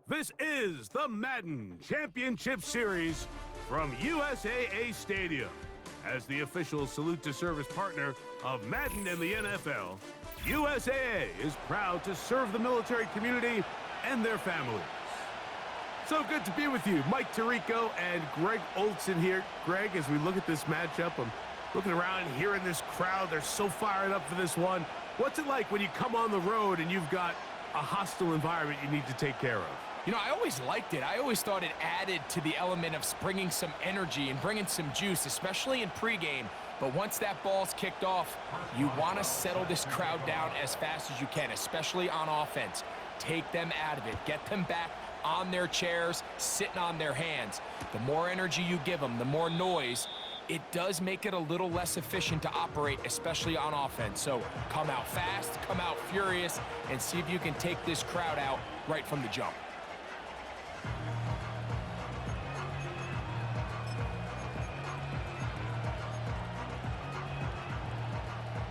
This is the Madden Championship Series from USAA Stadium. As the official salute-to-service partner of Madden and the NFL, USAA is proud to serve the military community and their families. So good to be with you. Mike Tirico and Greg Olson here. Greg, as we look at this matchup, I'm looking around and hearing this crowd. They're so fired up for this one. What's it like when you come on the road and you've got a hostile environment you need to take care of? You know, I always liked it. I always thought it added to the element of bringing some energy and bringing some juice, especially in pregame. But once that ball's kicked off, you want to settle this crowd down as fast as you can, especially on offense. Take them out of it. Get them back on their chairs, sitting on their hands. The more energy you give them, the more noise, it does make it a little less efficient to operate, especially on offense. So come out fast, come out furious, and see if you can take this crowd out right from the jump.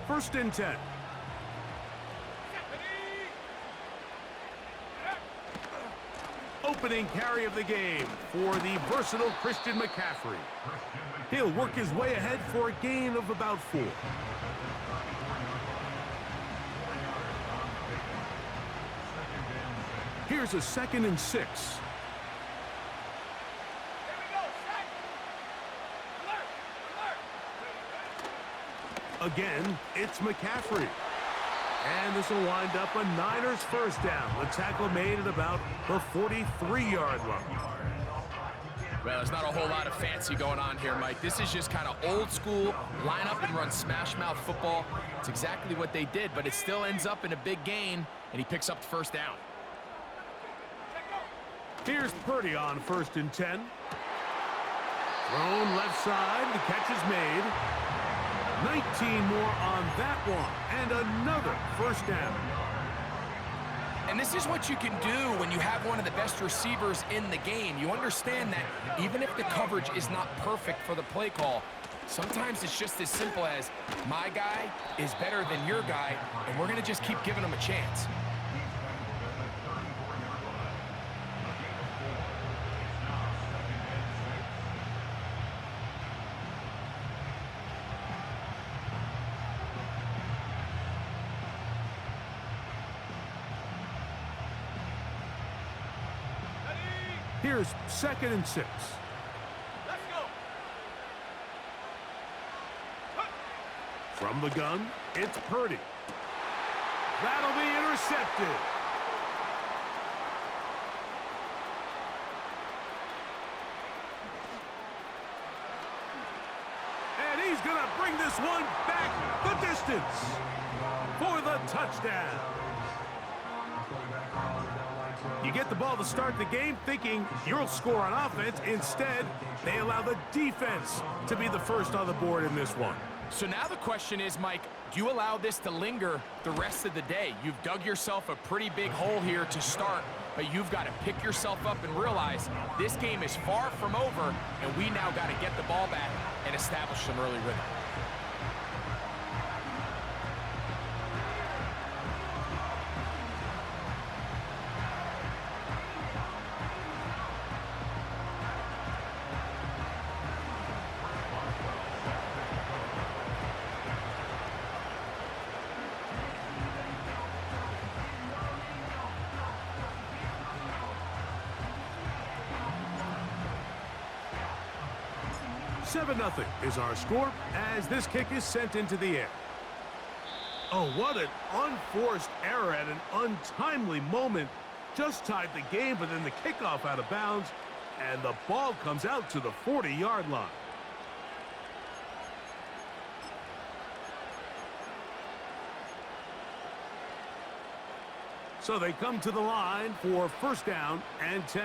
First and 10. Opening carry of the game for the versatile Christian McCaffrey. He'll work his way ahead for a gain of about 4. Here's a 2nd and 6. Again, it's McCaffrey. And this will wind up a Niners first down. The tackle made at about the 43-yard line. Well, there's not a whole lot of fancy going on here, Mike. This is just kind of old school, line up and run smash mouth football. It's exactly what they did, but it still ends up in a big gain, and he picks up the first down. Here's Purdy on 1st and 10. Thrown left side, the catch is made. 19 more on that one, and another first down. And this is what you can do when you have one of the best receivers in the game. You understand that even if the coverage is not perfect for the play call, sometimes it's just as simple as my guy is better than your guy, and we're going to just keep giving him a chance. Here's 2nd and 6. Let's go. From the gun, it's Purdy. That'll be intercepted. And he's going to bring this one back the distance for the touchdown. You get the ball to start the game thinking you'll score on offense. Instead, they allow the defense to be the first on the board in this one. So now the question is, Mike, do you allow this to linger the rest of the day? You've dug yourself a pretty big hole here to start, but you've got to pick yourself up and realize this game is far from over, and we now got to get the ball back and establish some early rhythm. Nothing is our score as this kick is sent into the air. Oh, what an unforced error at an untimely moment. Just tied the game, but then the kickoff out of bounds, and the ball comes out to the 40-yard line. So they come to the line for first down and 10.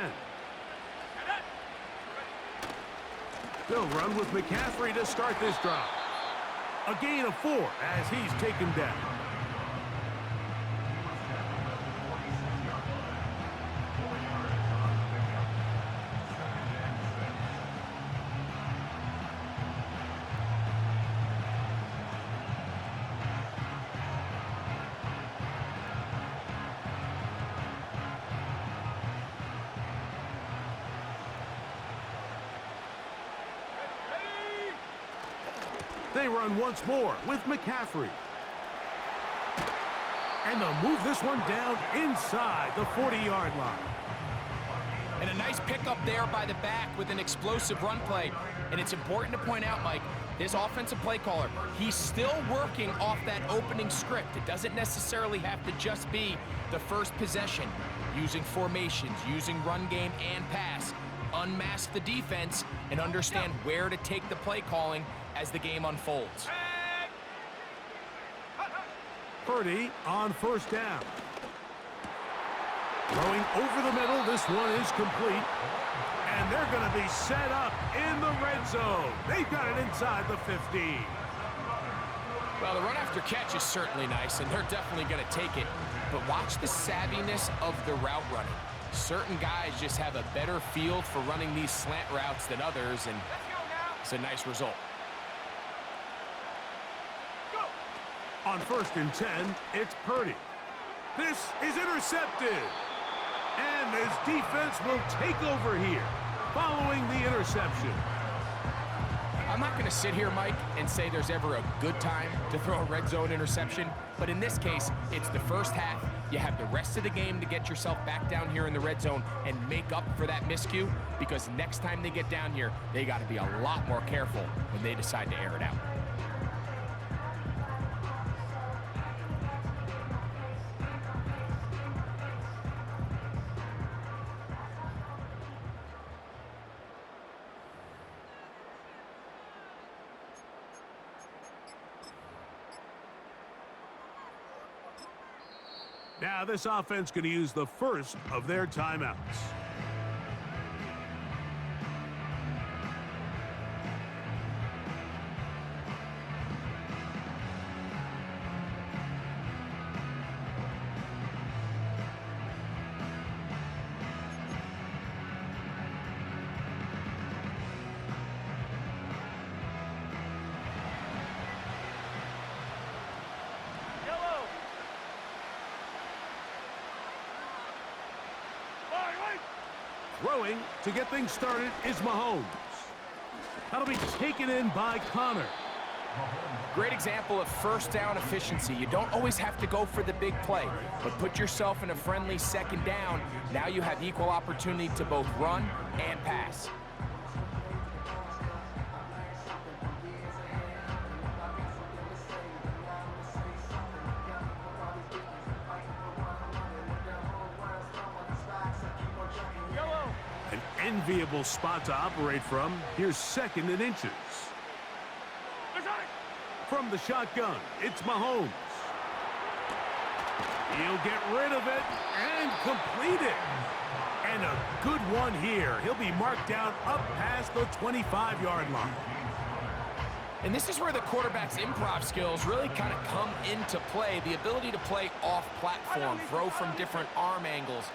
They'll run with McCaffrey to start this drive. A gain of 4 as he's taken down. They run once more with McCaffrey. And they'll move this one down inside the 40-yard line. And a nice pickup there by the back with an explosive run play. And it's important to point out, Mike, this offensive play caller, he's still working off that opening script. It doesn't necessarily have to just be the first possession. Using formations, using run game and pass. Unmask the defense and understand where to take the play calling as the game unfolds. Purdy on first down. Throwing over the middle, this one is complete. And they're going to be set up in the red zone. They've got it inside the 15. Well, the run after catch is certainly nice, and they're definitely going to take it. But watch the savviness of the route running. Certain guys just have a better feel for running these slant routes than others, and it's a nice result. On 1st and 10, it's Purdy. This is intercepted. And this defense will take over here following the interception. I'm not going to sit here, Mike, and say there's ever a good time to throw a red zone interception. But in this case, it's the first half. You have the rest of the game to get yourself back down here in the red zone and make up for that miscue, because next time they get down here, they got to be a lot more careful when they decide to air it out. Now this offense going to use the first of their timeouts. Throwing to get things started is Mahomes. That'll be taken in by Connor. Great example of first down efficiency. You don't always have to go for the big play, but put yourself in a friendly second down. Now you have equal opportunity to both run and pass. Enviable spot to operate from. Here's 2nd and inches. From the shotgun, it's Mahomes. He'll get rid of it and complete it. And a good one here. He'll be marked down up past the 25-yard line. And this is where the quarterback's improv skills really kind of come into play. The ability to play off platform, throw from different arm angles.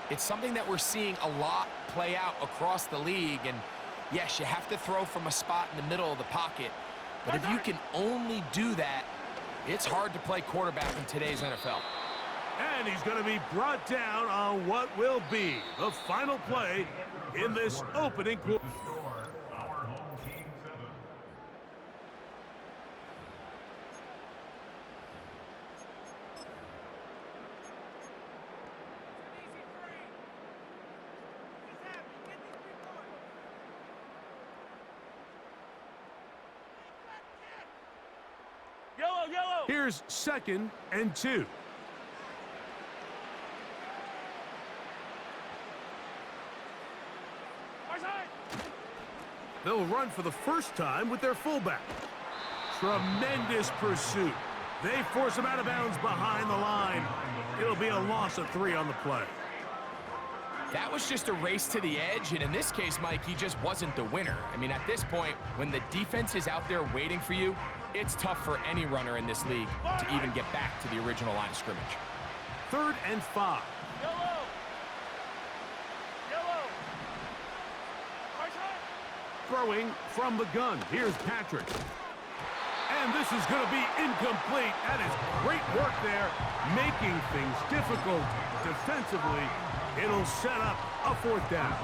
It's something that we're seeing a lot play out across the league. And yes, you have to throw from a spot in the middle of the pocket. But if you can only do that, it's hard to play quarterback in today's NFL. And he's going to be brought down on what will be the final play in this opening quarter. Yellow. Here's 2nd and 2. They'll run for the first time with their fullback. Tremendous pursuit. They force him out of bounds behind the line. It'll be a loss of 3 on the play. That was just a race to the edge, and in this case, Mike, he just wasn't the winner. I mean, at this point, when the defense is out there waiting for you, it's tough for any runner in this league to even get back to the original line of scrimmage. 3rd and 5. Yellow. Throwing from the gun. Here's Patrick. And this is going to be incomplete. That is great work there, making things difficult defensively. It'll set up a 4th down.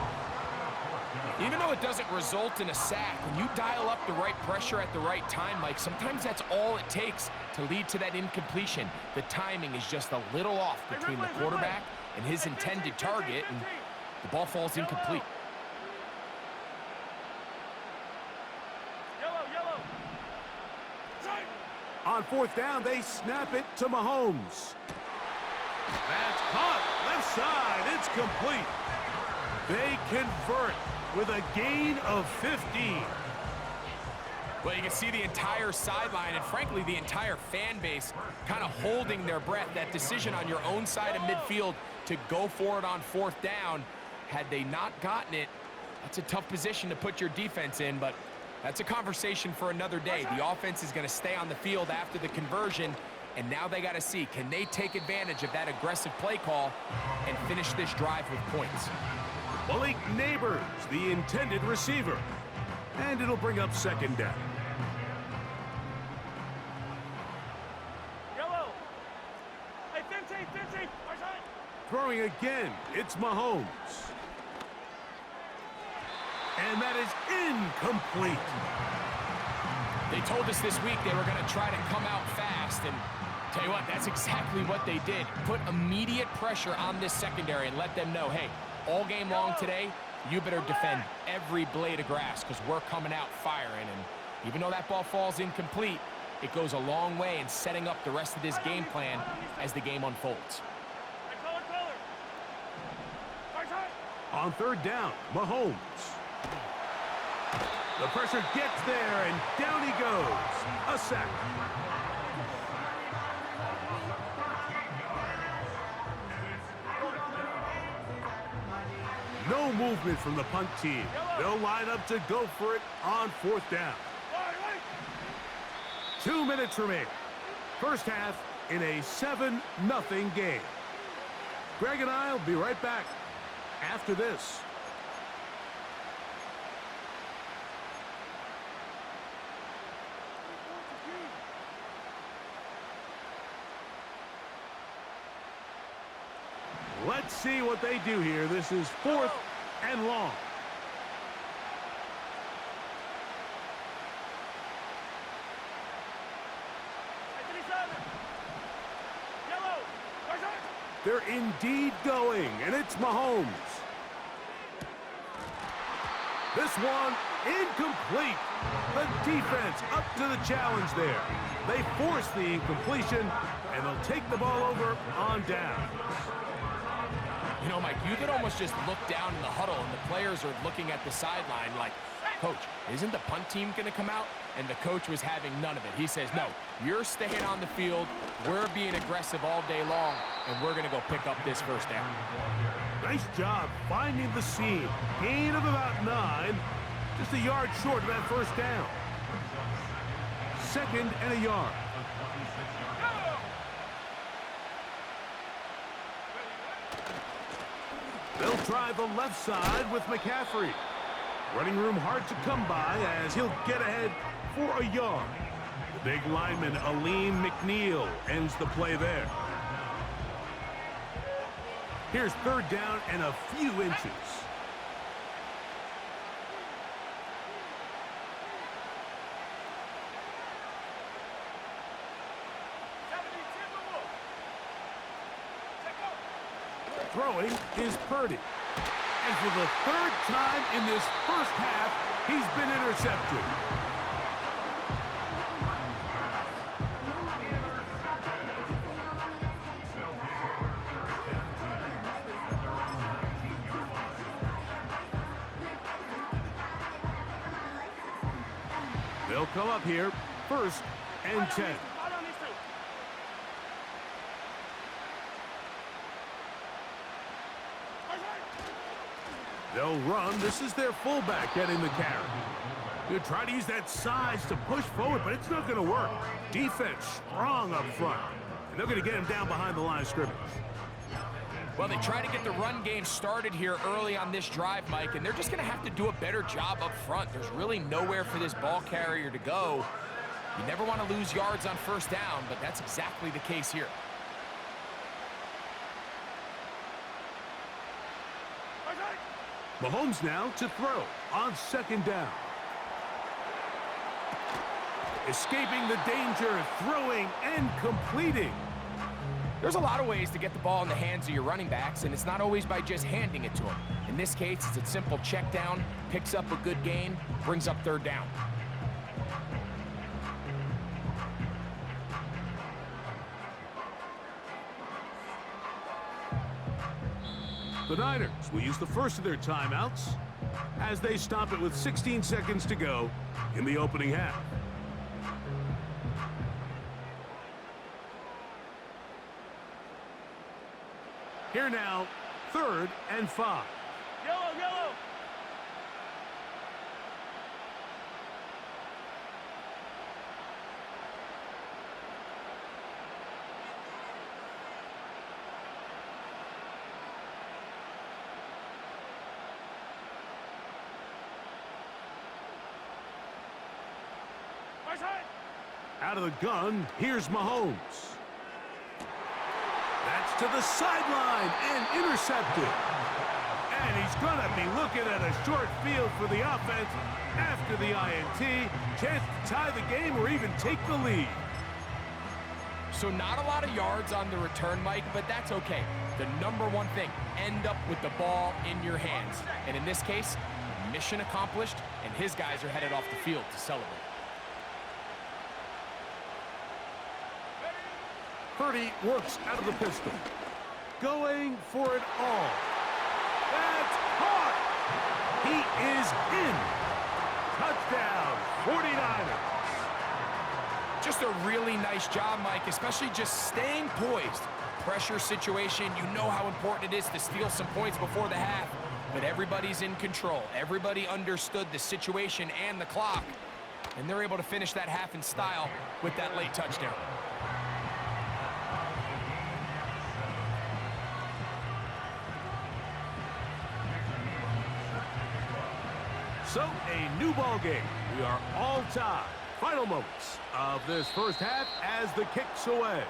Even though it doesn't result in a sack, when you dial up the right pressure at the right time, Mike, sometimes that's all it takes to lead to that incompletion. The timing is just a little off between the quarterback and his intended target, and the ball falls incomplete. Yellow. On fourth down, they snap it to Mahomes. That's caught. Left side. It's complete. They convert with a gain of 15. Well, you can see the entire sideline and, frankly, the entire fan base kind of holding their breath. That decision on your own side of midfield to go for it on fourth down, had they not gotten it, that's a tough position to put your defense in, but that's a conversation for another day. The offense is going to stay on the field after the conversion, and now they got to see, can they take advantage of that aggressive play call and finish this drive with points? Malik Neighbors, the intended receiver. And it'll bring up second down. Yellow. Hey, 15. Throwing again, it's Mahomes. And that is incomplete. They told us this week they were going to try to come out fast, and tell you what, that's exactly what they did. Put immediate pressure on this secondary and let them know, hey, all game long today, you better defend every blade of grass because we're coming out firing. And even though that ball falls incomplete, it goes a long way in setting up the rest of this game plan as the game unfolds. On third down, Mahomes. The pressure gets there, and down he goes. A sack. No movement from the punt team. They'll line up to go for it on fourth down. 2 minutes remain. First half in a 7-0 game. Greg and I will be right back after this. Let's see what they do here. This is fourth and long. They're indeed going, and it's Mahomes. This one incomplete. The defense up to the challenge there. They force the incompletion, and they'll take the ball over on down. You know, Mike, you could almost just look down in the huddle, and the players are looking at the sideline like, Coach, isn't the punt team going to come out? And the coach was having none of it. He says, no, you're staying on the field. We're being aggressive all day long, and we're going to go pick up this first down. Nice job finding the seam. Gain of about 9. Just a yard short of that first down. Second and a yard. They'll try the left side with McCaffrey. Running room hard to come by as he'll get ahead for a yard. The big lineman, Aleem McNeil, ends the play there. Here's third down and a few inches. Throwing is Purdy. And for the third time in this first half, he's been intercepted. They'll come up here, first and 10. They'll run. This is their fullback getting the carry. They'll try to use that size to push forward, but it's not going to work. Defense strong up front. And they're going to get him down behind the line of scrimmage. Well, they try to get the run game started here early on this drive, Mike, and they're just going to have to do a better job up front. There's really nowhere for this ball carrier to go. You never want to lose yards on first down, but that's exactly the case here. Mahomes now to throw on second down. Escaping the danger, throwing and completing. There's a lot of ways to get the ball in the hands of your running backs, and it's not always by just handing it to them. In this case, it's a simple check down, picks up a good gain, brings up third down. The Niners will use the first of their timeouts as they stop it with 16 seconds to go in the opening half. Here now, 3rd and 5. Yellow, yellow. Right side. Out of the gun, here's Mahomes. That's to the sideline and intercepted. And he's going to be looking at a short field for the offense after the INT. Chance to tie the game or even take the lead. So not a lot of yards on the return, Mike, but that's okay. The number one thing, end up with the ball in your hands. And in this case, mission accomplished, and his guys are headed off the field to celebrate. Purdy works out of the pistol. Going for it all. That's caught. He is in. Touchdown, 49ers. Just a really nice job, Mike, especially just staying poised. Pressure situation, you know how important it is to steal some points before the half, but everybody's in control. Everybody understood the situation and the clock, and they're able to finish that half in style with that late touchdown. So, a new ball game. We are all tied. Final moments of this first half as the kick's away.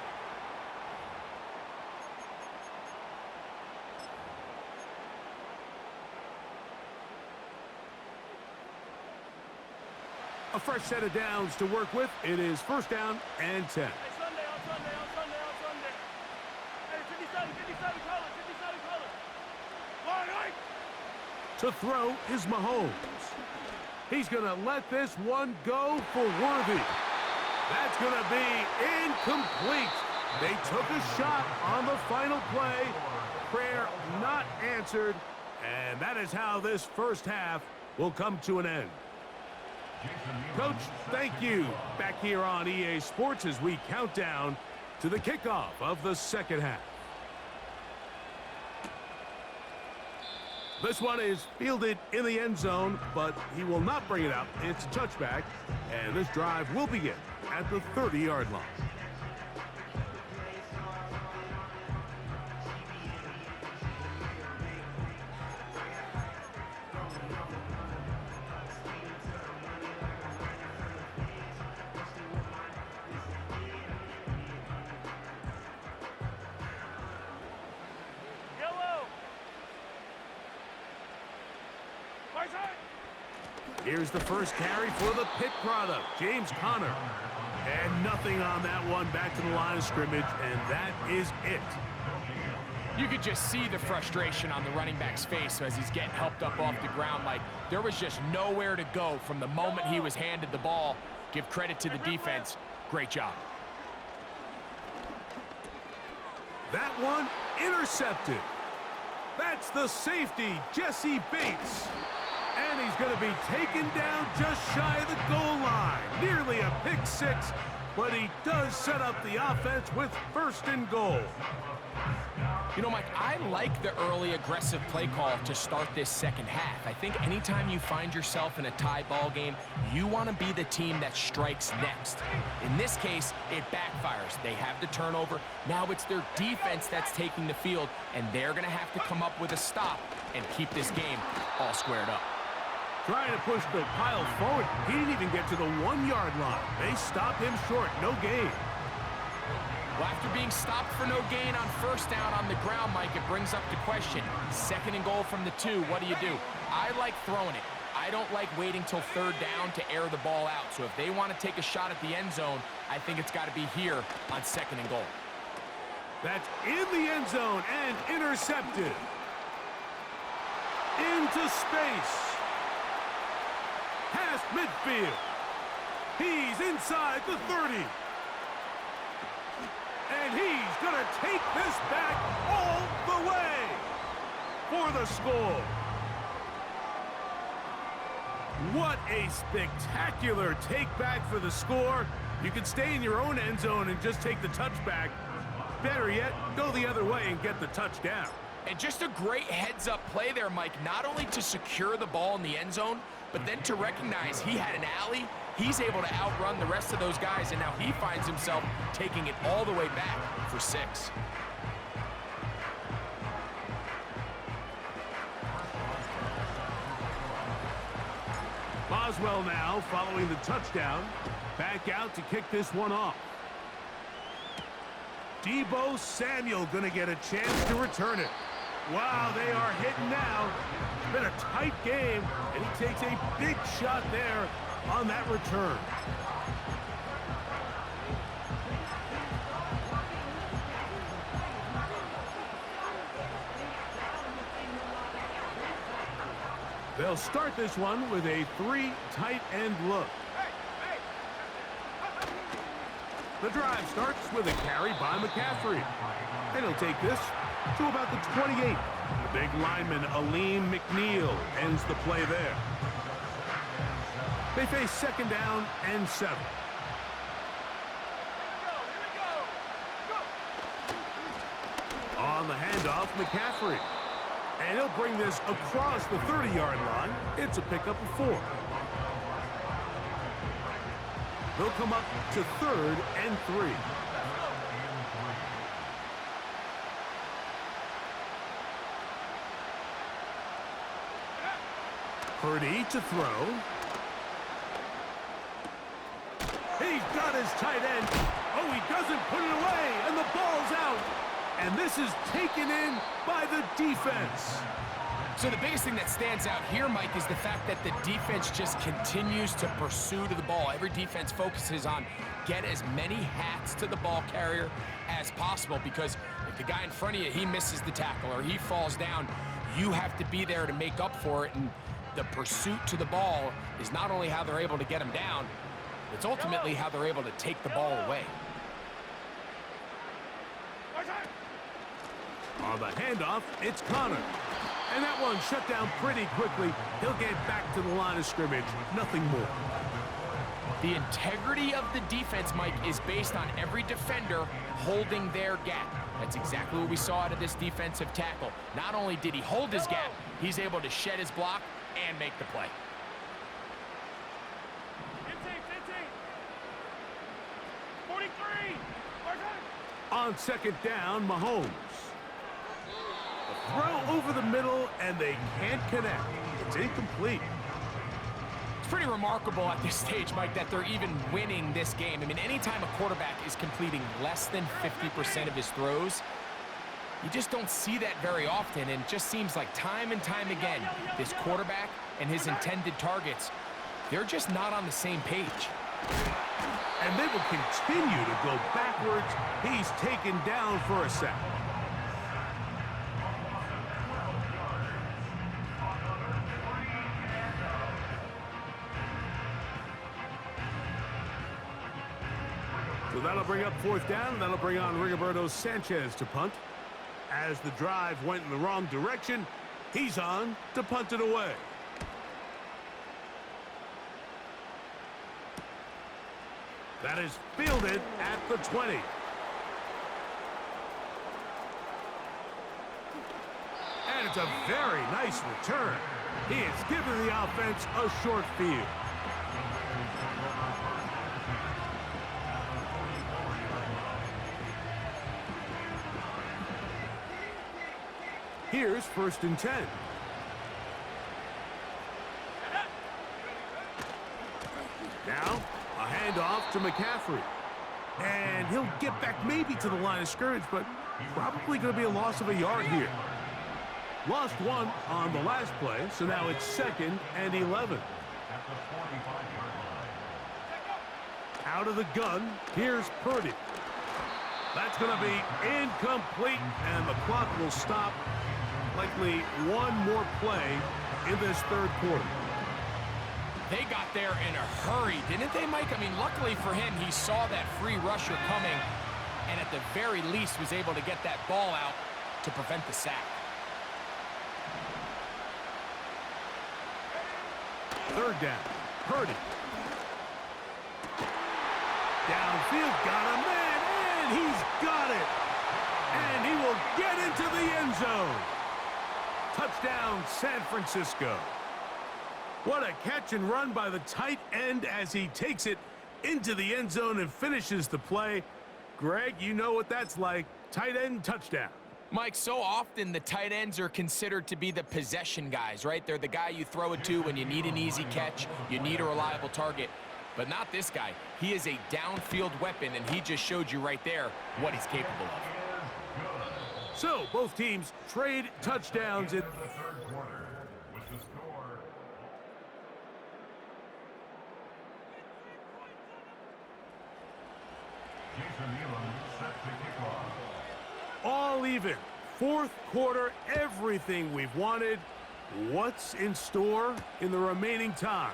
A fresh set of downs to work with. It is 1st down and 10. Hey, Sunday, on Sunday, on Sunday, on Sunday. Hey, 57 colors, 57 colors. All right. To throw is Mahomes. He's going to let this one go for Worthy. That's going to be incomplete. They took a shot on the final play. Prayer not answered. And that is how this first half will come to an end. Coach, thank you. Back here on EA Sports as we count down to the kickoff of the second half. This one is fielded in the end zone, but he will not bring it out. It's a touchback, and this drive will begin at the 30-yard line. Here's the first carry for the Pitt product, James Conner. And nothing on that one, back to the line of scrimmage, and that is it. You could just see the frustration on the running back's face as he's getting helped up off the ground. Like, there was just nowhere to go from the moment he was handed the ball. Give credit to the defense. Great job. That one intercepted. That's the safety, Jesse Bates. And he's going to be taken down just shy of the goal line. Nearly a pick six, but he does set up the offense with 1st and goal. You know, Mike, I like the early aggressive play call to start this second half. I think anytime you find yourself in a tie ball game, you want to be the team that strikes next. In this case, it backfires. They have the turnover. Now it's their defense that's taking the field, and they're going to have to come up with a stop and keep this game all squared up. Trying to push the pile forward. He didn't even get to the 1-yard line. They stop him short. No gain. Well, after being stopped for no gain on first down on the ground, Mike, it brings up the question. 2nd and goal from the 2, what do? I like throwing it. I don't like waiting till 3rd down to air the ball out. So if they want to take a shot at the end zone, I think it's got to be here on 2nd and goal. That's in the end zone and intercepted. Into space. Past midfield. He's inside the 30. And he's going to take this back all the way for the score. What a spectacular take back for the score. You can stay in your own end zone and just take the touchback. Better yet, go the other way and get the touchdown. And just a great heads-up play there, Mike, not only to secure the ball in the end zone, but then to recognize he had an alley. He's able to outrun the rest of those guys, and now he finds himself taking it all the way back for 6. Boswell now following the touchdown. Back out to kick this one off. Deebo Samuel going to get a chance to return it. Wow, they are hitting now. It's been a tight game, and he takes a big shot there on that return. They'll start this one with a 3 tight end look. The drive starts with a carry by McCaffrey. And he'll take this to about the 28. The big lineman, Aleem McNeil, ends the play there. They face 2nd down and 7. On the handoff, McCaffrey. And he'll bring this across the 30-yard line. It's a pickup of 4. They'll come up to 3rd and 3. Purdy to throw. He's got his tight end. Oh, he doesn't put it away, and the ball's out. And this is taken in by the defense. So the biggest thing that stands out here, Mike, is the fact that the defense just continues to pursue to the ball. Every defense focuses on get as many hats to the ball carrier as possible, because if the guy in front of you, he misses the tackle or he falls down, you have to be there to make up for it. And the pursuit to the ball is not only how they're able to get him down, it's ultimately how they're able to take the ball away. On the handoff, it's Connor. And that one shut down pretty quickly. He'll get back to the line of scrimmage. Nothing more. The integrity of the defense, Mike, is based on every defender holding their gap. That's exactly what we saw out of this defensive tackle. Not only did he hold his gap, he's able to shed his block and make the play. 43. On 2nd down, Mahomes. Throw over the middle, and they can't connect. It's incomplete. It's pretty remarkable at this stage, Mike, that they're even winning this game. I mean, anytime a quarterback is completing less than 50% of his throws, you just don't see that very often, and it just seems like time and time again, this quarterback and his intended targets, they're just not on the same page. And they will continue to go backwards. He's taken down for a sack. So that'll bring up 4th down, and that'll bring on Rigoberto Sanchez to punt. As the drive went in the wrong direction, he's on to punt it away. That is fielded at the 20. And it's a very nice return. He has given the offense a short field. Here's 1st and 10. Now, a handoff to McCaffrey. And he'll get back maybe to the line of scrimmage, but probably going to be a loss of a yard here. Lost one on the last play, so now it's 2nd and 11. Out of the gun, here's Purdy. That's going to be incomplete, and the clock will stop. Likely one more play in this 3rd quarter. They got there in a hurry, didn't they, Mike? I mean, luckily for him, he saw that free rusher coming, and at the very least was able to get that ball out to prevent the sack. 3rd down, Purdy. Downfield, got a man, and he's got it. And he will get into the end zone. Touchdown, San Francisco. What a catch and run by the tight end as he takes it into the end zone and finishes the play. Greg, you know what that's like. Tight end touchdown. Mike, so often the tight ends are considered to be the possession guys, right? They're the guy you throw it to when you need an easy catch, you need a reliable target. But not this guy. He is a downfield weapon, and he just showed you right there what he's capable of. So, both teams trade touchdowns in all even. 4th quarter, everything we've wanted. What's in store in the remaining time?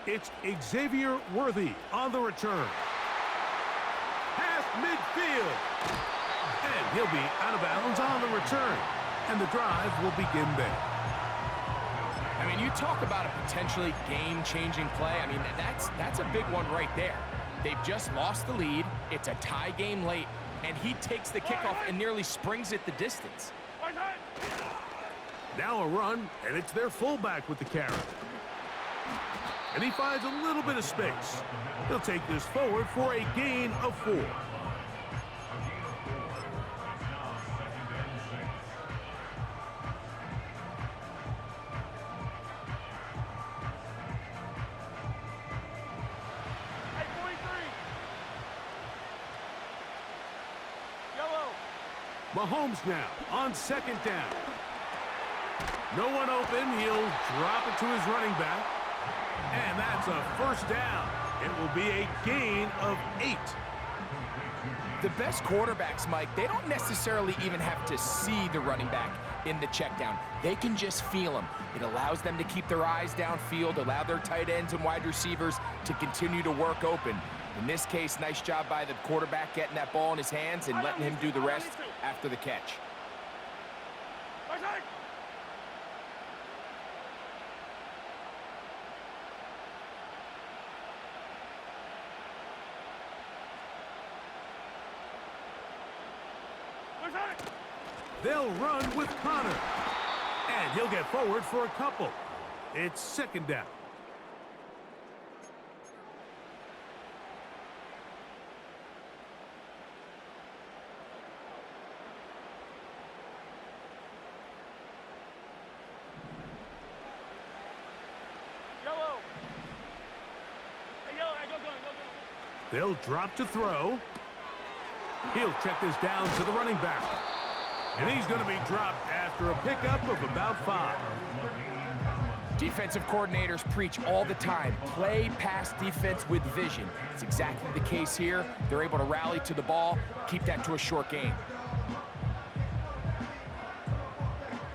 It's Xavier Worthy on the return. Past midfield. And he'll be out of bounds on the return. And the drive will begin there. I mean, you talk about a potentially game-changing play. I mean, that's a big one right there. They've just lost the lead. It's a tie game late. And he takes the kickoff and nearly springs it the distance. Now a run, and it's their fullback with the carry. And he finds a little bit of space. He'll take this forward for a gain of 4. Mahomes now on 2nd down. No one open. He'll drop it to his running back. And that's a 1st down. It will be a gain of 8. The best quarterbacks, Mike, they don't necessarily even have to see the running back in the check down. They can just feel him. It allows them to keep their eyes downfield, allow their tight ends and wide receivers to continue to work open. In this case, nice job by the quarterback getting that ball in his hands and letting him do the rest after the catch. They'll run with Connor. And he'll get forward for a couple. It's 2nd down. They'll drop to throw. He'll check this down to the running back. And he's going to be dropped after a pickup of about 5. Defensive coordinators preach all the time, play pass defense with vision. It's exactly the case here. They're able to rally to the ball, keep that to a short gain.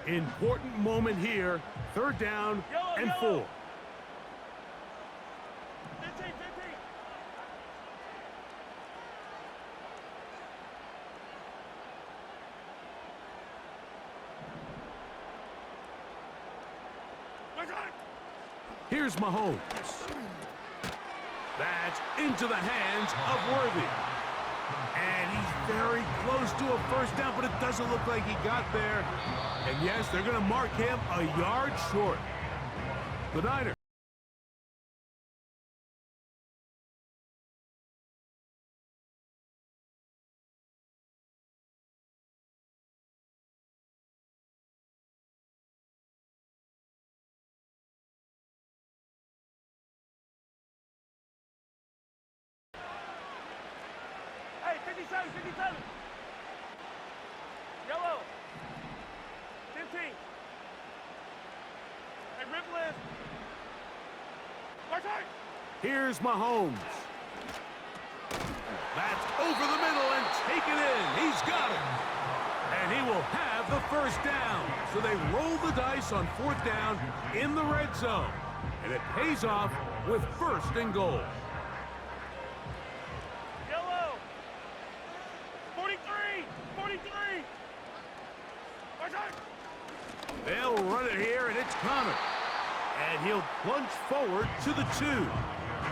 Important moment here. 3rd down and 4. Here's Mahomes. That's into the hands of Worthy. And he's very close to a 1st down, but it doesn't look like he got there. And yes, they're going to mark him a yard short. The Niners. checklist. March hard. Here's Mahomes. That's over the middle and taken in. He's got it. And he will have the first down. So they roll the dice on 4th down in the red zone. And it pays off with 1st and goal. Yellow. 43. 43. March hard. They'll run it here, and it's Connor. And he'll plunge forward to the 2,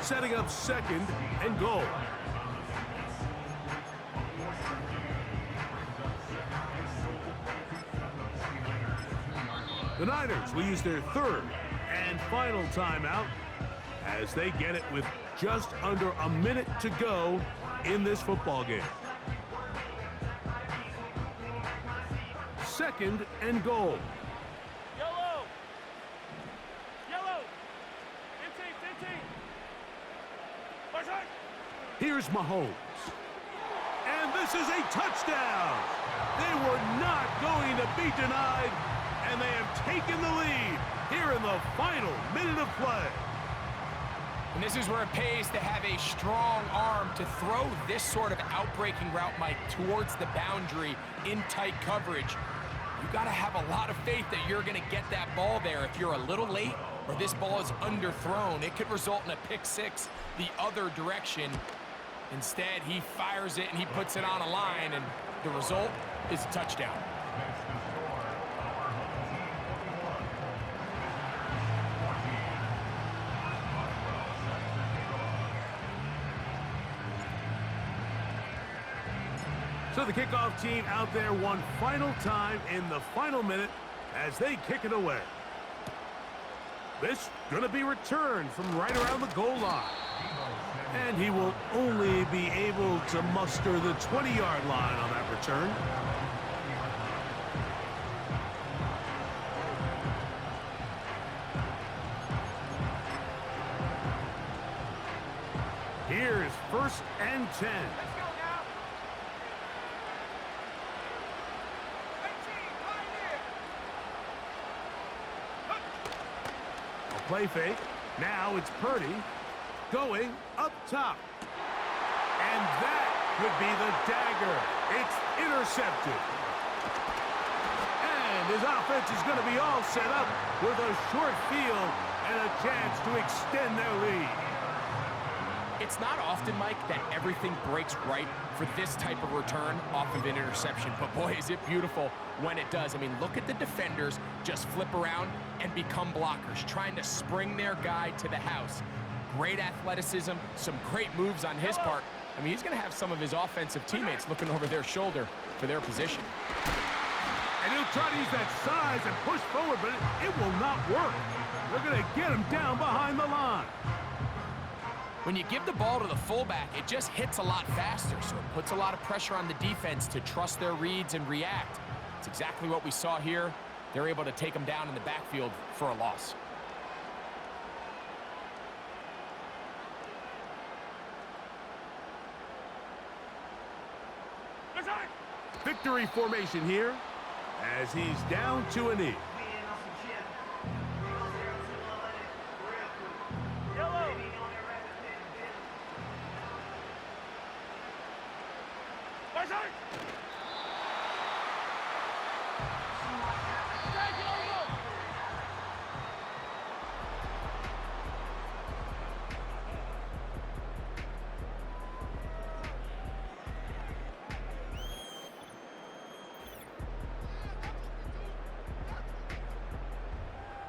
setting up 2nd and goal. The Niners will use their 3rd and final timeout as they get it with just under a minute to go in this football game. 2nd and goal. Yellow. Yellow. 15. March hard. Here's Mahomes. And this is a touchdown. They were not going to be denied, and they have taken the lead here in the final minute of play. And this is where it pays to have a strong arm to throw this sort of outbreaking route, Mike, towards the boundary in tight coverage. You got to have a lot of faith that you're going to get that ball there. If you're a little late or this ball is underthrown, it could result in a pick 6 the other direction. Instead, he fires it and he puts it on a line, and the result is a touchdown. So the kickoff team out there one final time in the final minute as they kick it away. This going to be returned from right around the goal line. And he will only be able to muster the 20-yard line on that return. Here's 1st and 10. Play fake. Now it's Purdy going up top. And that could be the dagger. It's intercepted. And his offense is going to be all set up with a short field and a chance to extend their lead. It's not often, Mike, that everything breaks right for this type of return off of an interception. But boy, is it beautiful when it does. I mean, look at the defenders just flip around and become blockers, trying to spring their guy to the house. Great athleticism, some great moves on his part. I mean, he's going to have some of his offensive teammates looking over their shoulder for their position. And he'll try to use that size and push forward, but it will not work. They're going to get him down behind the line. When you give the ball to the fullback, it just hits a lot faster, so it puts a lot of pressure on the defense to trust their reads and react. It's exactly what we saw here. They're able to take him down in the backfield for a loss. Victory formation here as he's down to a knee.